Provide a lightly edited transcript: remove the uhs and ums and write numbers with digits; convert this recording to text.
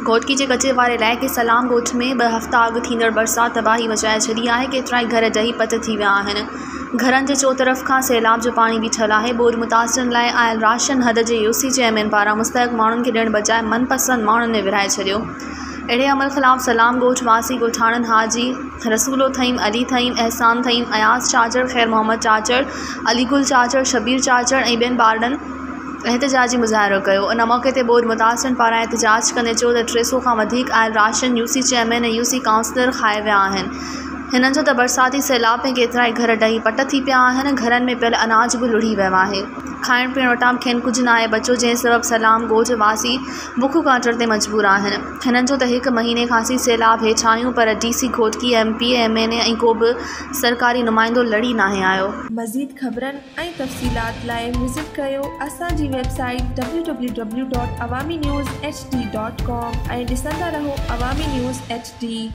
घोटकी के कचे वारे इलाइक़े सलाम ॻोठ में 2 हफ़्ता अॻु थींदड़ बरसात तबाही मचाए छॾी आहे। केतिरा ई घर ढही पत थी विया आहिनि। घरनि जे चोतरफ़ खां सैलाब जो पाणी बीठल आहे। ॿोॾि मुतासिरनि लाइ आयल राशन हद जे यूसी चेयरमैन पारां मुस्तहक़ माण्हुनि खे ॾियण बजाए मनपसंद माण्हुनि में विरहाए छॾियो। अहिड़े अमल ख़िलाफ़ सलाम ॻोठ वासी ॻोठाणनि हाजी रसूलो थईम, अली थईम, एहसान थईम, अयाज़ चाचड़, ख़ैर मोहम्मद चाचड़, अलीगुल चाचड़, शबीर चाचड़ ऐं ॿियनि ॿारनि एहतजाजी मुज़ाहिरो कयो। इन मौक़े ते ॿोॾि मुतासिरनि पारां एहतजाज कंदे चयो त 300 खां वधीक आयल राशन यूसी चेयरमैन ऐं यूसी काउंसलर खाए विया आहिनि। हिननि जो त बरसाती सैलाब में केतिरा ई घर ढही पट थी पिया आहिनि। घरनि में पियल अनाज बि लुढ़ी वियो आहे। खाइण पीअण वटां खेनि कुझु न आहे बचो, जंहिं सबबु सलाम ॻोठ वासी बुख काटण ते मजबूर आहिनि। हिननि जो त 1 महीने खां सी सैलाब हेठि आहियूं, पर DC घोटकी MP MNA ऐं को बि सरकारी नुमाइंदो लड़ी नाहे आयो। मज़ीद ख़बरनि ऐं तफ़सीलात लाइ विज़िट कयो असांजी वेबसाइट www.awamiNewsHD.com ऐं ॾिसंदा रहो अवामी न्यूज़ HD।